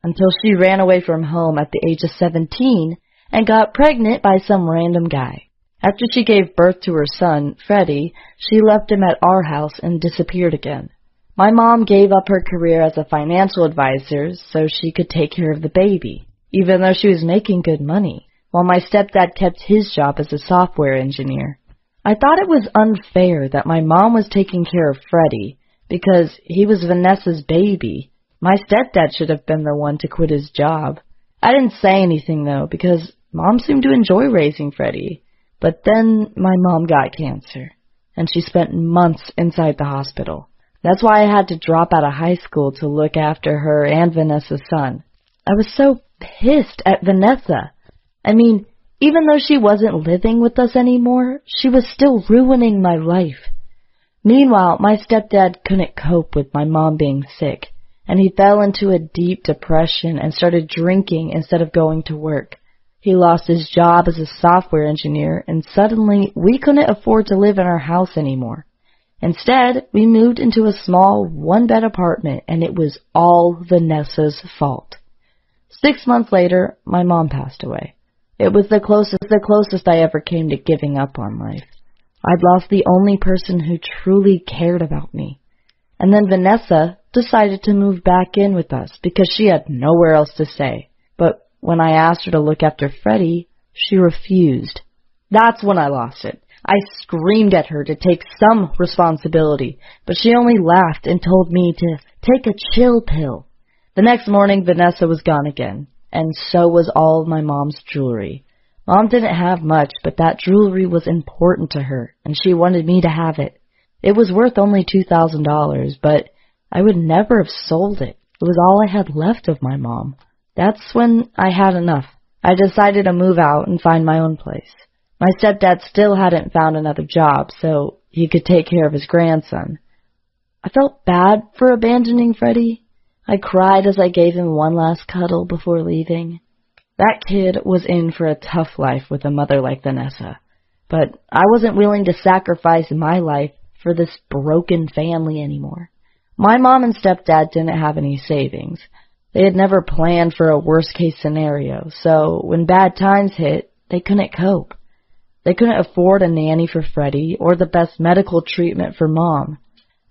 until she ran away from home at the age of 17 and got pregnant by some random guy. After she gave birth to her son, Freddie, she left him at our house and disappeared again. My mom gave up her career as a financial advisor so she could take care of the baby, even though she was making good money, while my stepdad kept his job as a software engineer. I thought it was unfair that my mom was taking care of Freddie because he was Vanessa's baby. My stepdad should have been the one to quit his job. I didn't say anything, though, because Mom seemed to enjoy raising Freddie. But then my mom got cancer, and she spent months inside the hospital. That's why I had to drop out of high school to look after her and Vanessa's son. I was so pissed at Vanessa. I mean, even though she wasn't living with us anymore, she was still ruining my life. Meanwhile, my stepdad couldn't cope with my mom being sick, and he fell into a deep depression and started drinking instead of going to work. He lost his job as a software engineer, and suddenly we couldn't afford to live in our house anymore. Instead, we moved into a small one-bed apartment, and it was all Vanessa's fault. 6 months later, my mom passed away. It was the closest I ever came to giving up on life. I'd lost the only person who truly cared about me. And then Vanessa decided to move back in with us because she had nowhere else to stay. But when I asked her to look after Freddie, she refused. That's when I lost it. I screamed at her to take some responsibility, but she only laughed and told me to take a chill pill. The next morning, Vanessa was gone again, and so was all of my mom's jewelry. Mom didn't have much, but that jewelry was important to her, and she wanted me to have it. It was worth only $2,000, but I would never have sold it. It was all I had left of my mom. That's when I had enough. I decided to move out and find my own place. My stepdad still hadn't found another job, so he could take care of his grandson. I felt bad for abandoning Freddie. I cried as I gave him one last cuddle before leaving. That kid was in for a tough life with a mother like Vanessa, but I wasn't willing to sacrifice my life for this broken family anymore. My mom and stepdad didn't have any savings. They had never planned for a worst-case scenario, so when bad times hit, they couldn't cope. They couldn't afford a nanny for Freddie or the best medical treatment for Mom.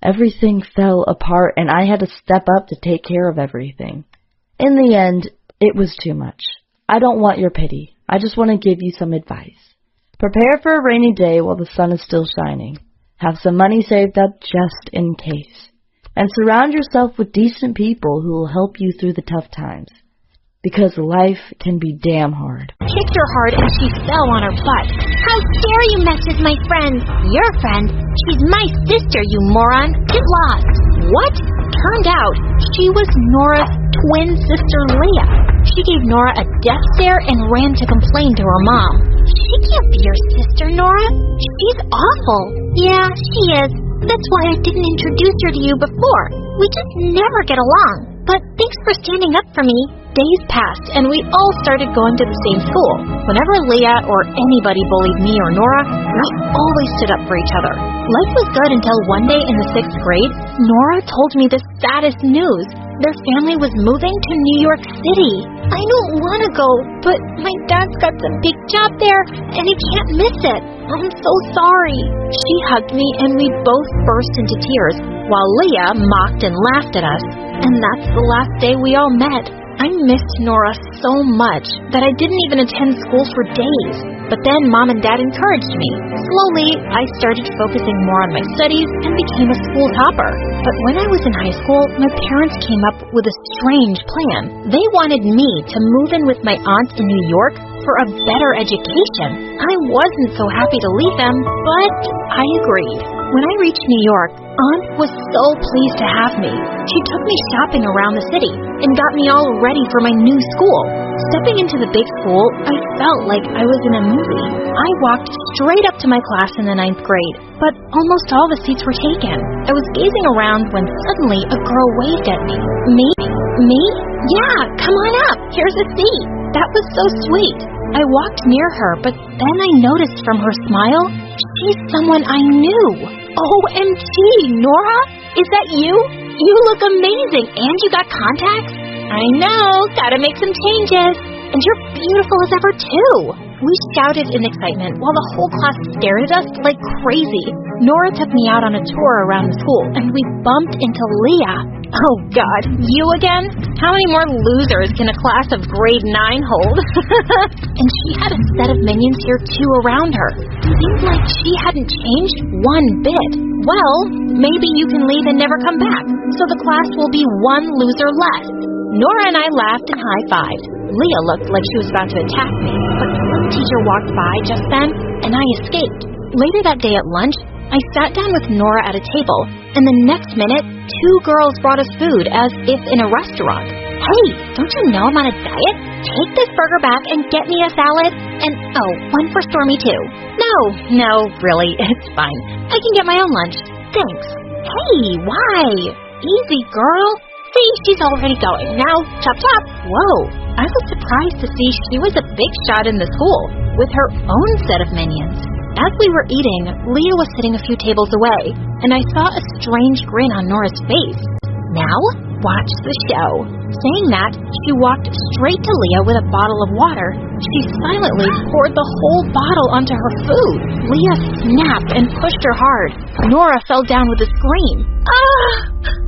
Everything fell apart, and I had to step up to take care of everything. In the end, it was too much. I don't want your pity. I just want to give you some advice. Prepare for a rainy day while the sun is still shining. Have some money saved up just in case. And surround yourself with decent people who will help you through the tough times. Because life can be damn hard. Kicked her hard and she fell on her butt. How dare you mess with my friend? Your friend? She's my sister, you moron. Get lost. What? Turned out, she was Nora's twin sister, Leah. She gave Nora a death stare and ran to complain to her mom. She can't be your sister, Nora. She's awful. Yeah, she is. That's why I didn't introduce her to you before. We just never get along. But thanks for standing up for me. Days passed, and we all started going to the same school. Whenever Leah or anybody bullied me or Nora, we always stood up for each other. Life was good until one day in the 6th grade, Nora told me the saddest news. Their family was moving to New York City. I don't want to go, but my dad's got some big job there, and he can't miss it. I'm so sorry. She hugged me, and we both burst into tears, while Leah mocked and laughed at us. And that's the last day we all met. I missed Nora so much that I didn't even attend school for days. But then Mom and Dad encouraged me. Slowly, I started focusing more on my studies and became a school topper. But when I was in high school, my parents came up with a strange plan. They wanted me to move in with my aunt in New York for a better education. I wasn't so happy to leave them, but I agreed. When I reached New York, Aunt was so pleased to have me. She took me shopping around the city and got me all ready for my new school. Stepping into the big school, I felt like I was in a movie. I walked straight up to my class in the 9th grade, but almost all the seats were taken. I was gazing around when suddenly a girl waved at me. Me? Me? Yeah, come on up. Here's a seat. That was so sweet. I walked near her, but then I noticed from her smile, she's someone I knew. OMG, Nora? Is that you? You look amazing, and you got contacts? I know, gotta make some changes. And you're beautiful as ever, too. We shouted in excitement while the whole class stared at us like crazy. Nora took me out on a tour around the school, and we bumped into Leah. Oh, God, you again? How many more losers can a class of grade 9 hold? And she had a set of minions here, too, around her. Seemed like she hadn't changed one bit. Well, maybe you can leave and never come back, so the class will be one loser less. Nora and I laughed and high-fived. Leah looked like she was about to attack me, but some teacher walked by just then, and I escaped. Later that day at lunch, I sat down with Nora at a table, and the next minute, 2 girls brought us food as if in a restaurant. Hey, don't you know I'm on a diet? Take this burger back and get me a salad. And, oh, one for Stormy, too. No, really, it's fine. I can get my own lunch. Thanks. Hey, why? Easy, girl. See, she's already going. Now, chop chop. Whoa, I was surprised to see she was a big shot in the school, with her own set of minions. As we were eating, Leah was sitting a few tables away, and I saw a strange grin on Nora's face. Now, watch the show. Saying that, she walked straight to Leah with a bottle of water. She silently poured the whole bottle onto her food. Leah snapped and pushed her hard. Nora fell down with a scream. Ah!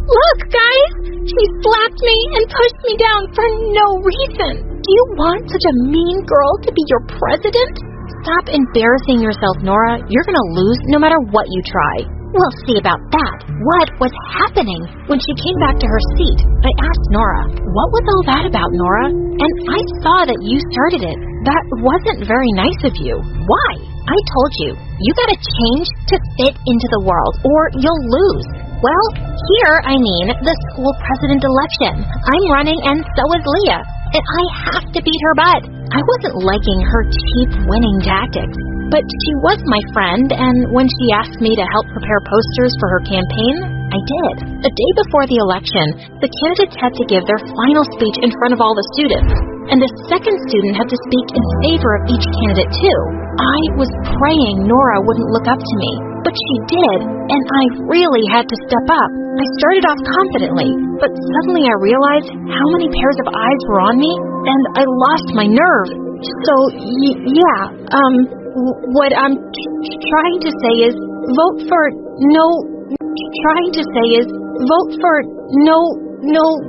Look, guys! She slapped me and pushed me down for no reason. Do you want such a mean girl to be your president? Stop embarrassing yourself, Nora. You're gonna lose no matter what you try. We'll see about that. What was happening? When she came back to her seat, I asked Nora, what was all that about, Nora? And I saw that you started it. That wasn't very nice of you. Why? I told you, you gotta change to fit into the world, or you'll lose. Well, here, I mean, the school president election. I'm running, and so is Leah. And I have to beat her butt. I wasn't liking her cheap winning tactics. But she was my friend, and when she asked me to help prepare posters for her campaign, I did. The day before the election, the candidates had to give their final speech in front of all the students, and the second student had to speak in favor of each candidate too. I was praying Nora wouldn't look up to me, but she did, and I really had to step up. I started off confidently, but suddenly I realized how many pairs of eyes were on me, and I lost my nerve. So, what I'm trying to say is, vote for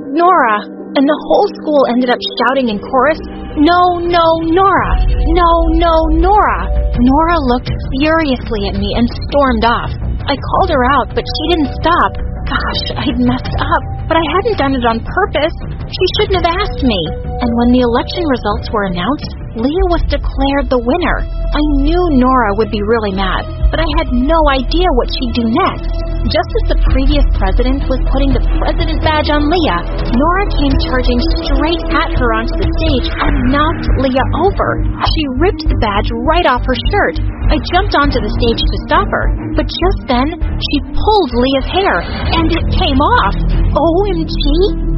Nora. And the whole school ended up shouting in chorus, No, Nora! No, Nora! Nora looked furiously at me and stormed off. I called her out, but she didn't stop. Gosh, I'd messed up, but I hadn't done it on purpose. She shouldn't have asked me. And when the election results were announced, Leah was declared the winner. I knew Nora would be really mad, but I had no idea what she'd do next. Just as the previous president was putting the president badge on Leah, Nora came charging straight at her onto the stage and knocked Leah over. She ripped the badge right off her shirt. I jumped onto the stage to stop her, but just then, she pulled Leah's hair, and it came off. OMG!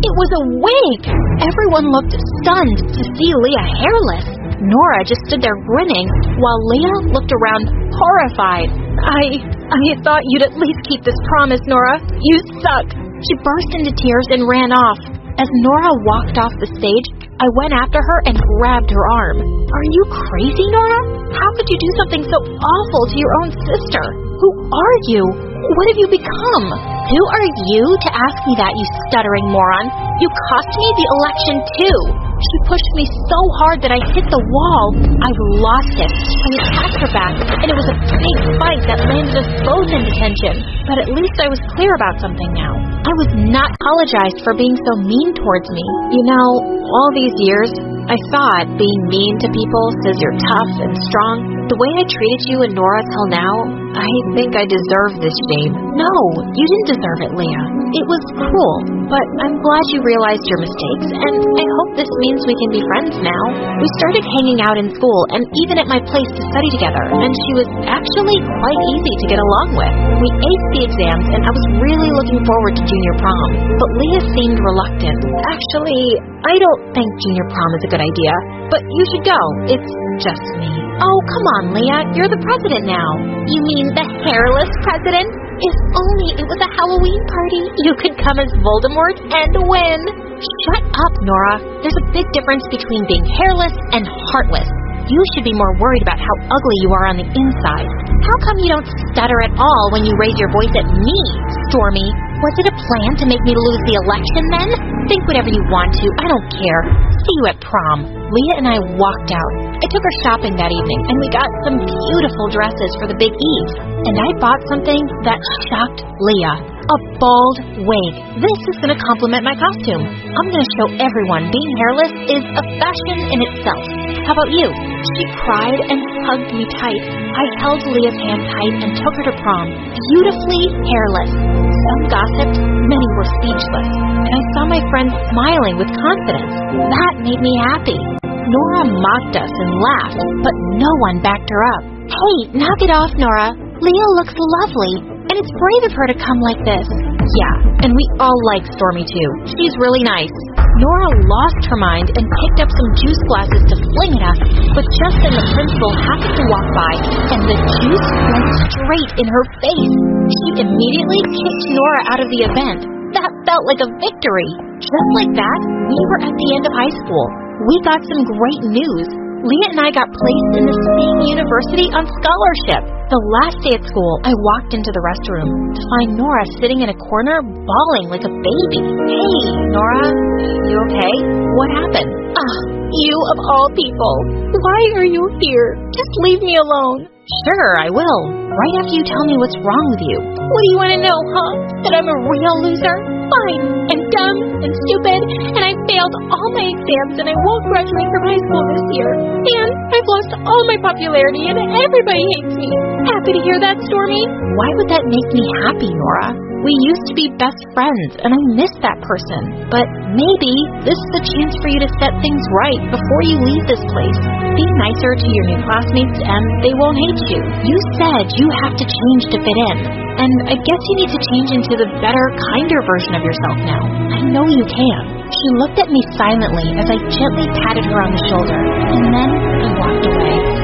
It was a wig! Everyone looked stunned to see Leah hairless. Nora just stood there grinning, while Leah looked around horrified. I thought you'd at least keep this promise, Nora. You suck! She burst into tears and ran off. As Nora walked off the stage, I went after her and grabbed her arm. Are you crazy, Nora? How could you do something so awful to your own sister? Who are you? What have you become? Who are you to ask me that, you stuttering moron? You cost me the election, too. She pushed me so hard that I hit the wall. I lost it. I attacked her back, and it was a big fight that landed us both in detention. But at least I was clear about something now. I was not apologized for being so mean towards me. You know, all these years, I thought being mean to people says you're tough and strong. The way I treated you and Nora till now, I think I deserve this shame. No, you didn't deserve it, Leah. It was cruel, but I'm glad you realized your mistakes, and I hope this means we can be friends now. We started hanging out in school and even at my place to study together, and she was actually quite easy to get along with. We aced the exams, and I was really looking forward to junior prom, but Leah seemed reluctant. Actually, I don't think junior prom is a good idea, but you should go. It's just me. Oh, come on, Leah. You're the president now. You mean the hairless president? If only it was a Halloween party. You could come as Voldemort and win. Shut up, Nora. There's a big difference between being hairless and heartless. You should be more worried about how ugly you are on the inside. How come you don't stutter at all when you raise your voice at me, Stormy? Was it a plan to make me lose the election then? Think whatever you want to. I don't care. See you at prom. Leah and I walked out. I took her shopping that evening, and we got some beautiful dresses for the big eve. And I bought something that shocked Leah. A bald wig. This is going to complement my costume. I'm going to show everyone being hairless is a fashion in itself. How about you? She cried and hugged me tight. I held Leah's hand tight and took her to prom, beautifully hairless. Some gossiped, many were speechless, and I saw my friends smiling with confidence. That made me happy. Nora mocked us and laughed, but no one backed her up. Hey, knock it off, Nora. Leah looks lovely, and it's brave of her to come like this. Yeah, and we all like Stormy too. She's really nice. Nora lost her mind and picked up some juice glasses to fling at us, but just then the principal happened to walk by, and the juice went straight in her face. She immediately kicked Nora out of the event. That felt like a victory. Just like that, we were at the end of high school. We got some great news. Leah and I got placed in the same university on scholarship. The last day at school, I walked into the restroom to find Nora sitting in a corner bawling like a baby. Hey, Nora, you okay? What happened? You of all people. Why are you here? Just leave me alone. Sure, I will. Right after you tell me what's wrong with you. What do you want to know, huh? That I'm a real loser? Fine. I'm dumb and stupid, and I failed all my exams, and I won't graduate from high school this year. And I've lost all my popularity, and everybody hates me. Happy to hear that, Stormy? Why would that make me happy, Nora? We used to be best friends, and I miss that person. But maybe this is a chance for you to set things right before you leave this place. Be nicer to your new classmates, and they won't hate you. You said you have to change to fit in, and I guess you need to change into the better, kinder version of yourself now. I know you can. She looked at me silently as I gently patted her on the shoulder, and then I walked away.